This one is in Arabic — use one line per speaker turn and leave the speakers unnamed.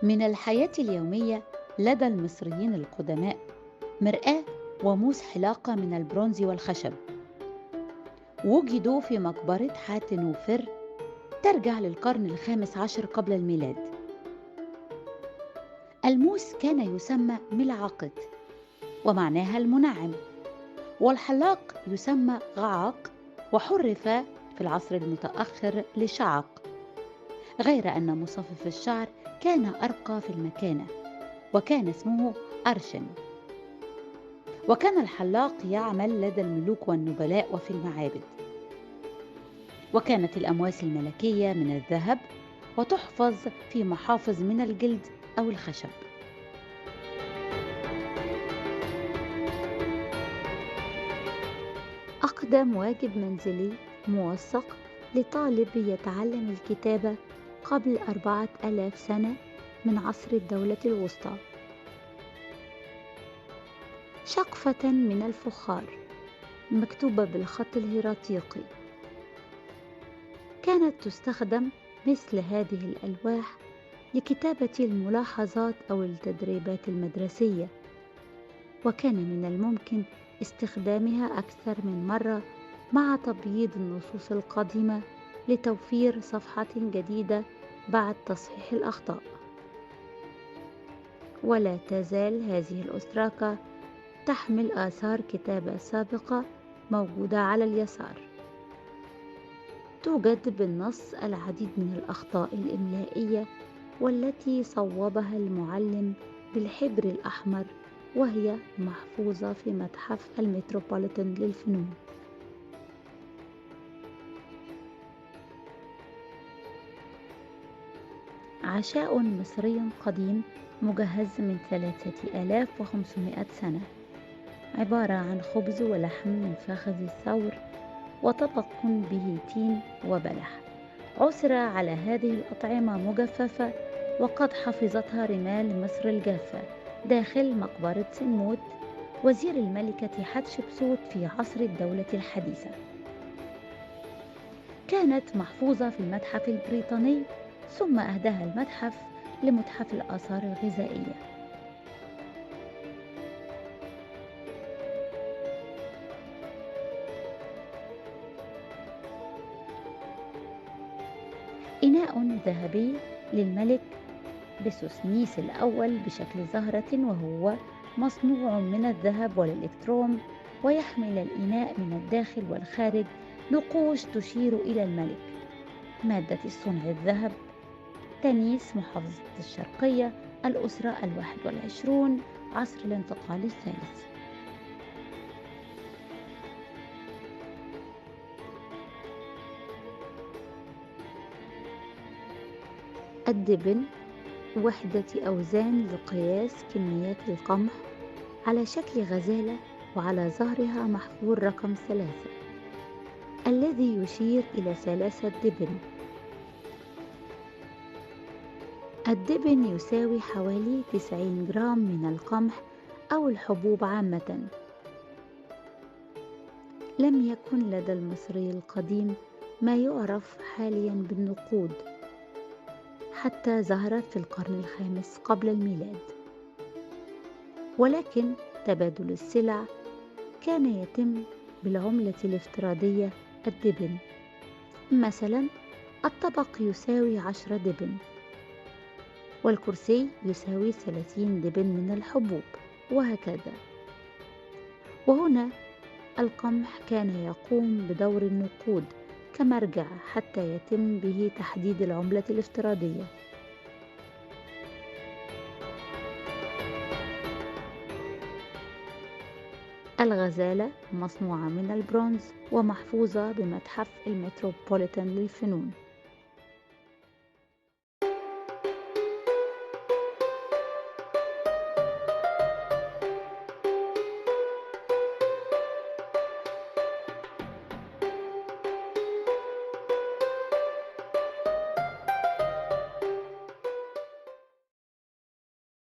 من الحياة اليومية لدى المصريين القدماء مرآة وموس حلاقة من البرونز والخشب وجدوا في مقبرة حاتنوفر ترجع للقرن الخامس عشر قبل الميلاد. الموس كان يسمى ملعقة ومعناها المنعم، والحلاق يسمى غعاق، وحرف في العصر المتأخر لشعق، غير أن مصفف الشعر كان أرقى في المكانة وكان اسمه أرشن. وكان الحلاق يعمل لدى الملوك والنبلاء وفي المعابد، وكانت الأمواس الملكية من الذهب وتحفظ في محافظ من الجلد أو الخشب. أقدم واجب منزلي موثق لطالب يتعلم الكتابة قبل 4000 سنة من عصر الدولة الوسطى: شقفة من الفخار مكتوبة بالخط الهيراتيقي. كانت تستخدم مثل هذه الألواح لكتابة الملاحظات أو التدريبات المدرسية، وكان من الممكن استخدامها أكثر من مرة مع تبييض النصوص القديمة لتوفير صفحة جديدة بعد تصحيح الأخطاء. ولا تزال هذه الأسراكة تحمل آثار كتابة سابقة موجودة على اليسار. توجد بالنص العديد من الأخطاء الإملائية والتي صوبها المعلم بالحبر الأحمر، وهي محفوظة في متحف المتروبوليتان للفنون. عشاء مصري قديم مجهز من 3500 سنة، عبارة عن خبز ولحم من فخذ الثور وطبق به تين وبلح. عُثر على هذه الأطعمة مجففة وقد حفظتها رمال مصر الجافة داخل مقبرة سنموت وزير الملكة حتشبسوت في عصر الدولة الحديثة. كانت محفوظة في المتحف البريطاني، ثم أهداها المتحف لمتحف الآثار الغذائية. إناء ذهبي للملك بسوسنيس الأول بشكل زهرة، وهو مصنوع من الذهب والإلكتروم، ويحمل الإناء من الداخل والخارج نقوش تشير إلى الملك. مادة الصنع الذهب. تانيس، محافظة الشرقية، الأسرة 21، عصر الانتقال الثالث. الدبن، وحدة أوزان لقياس كميات القمح، على شكل غزالة وعلى ظهرها محفور رقم 3 الذي يشير إلى 3 دبن. الدبن يساوي حوالي 90 جرام من القمح أو الحبوب عامة. لم يكن لدى المصري القديم ما يعرف حاليا بالنقود حتى ظهرت في القرن الخامس قبل الميلاد، ولكن تبادل السلع كان يتم بالعملة الافتراضية الدبن. مثلا الطبق يساوي 10 دبن، والكرسي يساوي 30 دبن من الحبوب، وهكذا. وهنا القمح كان يقوم بدور النقود كمرجع حتى يتم به تحديد العملة الافتراضية. الغزالة مصنوعة من البرونز ومحفوظة بمتحف المتروبوليتان للفنون.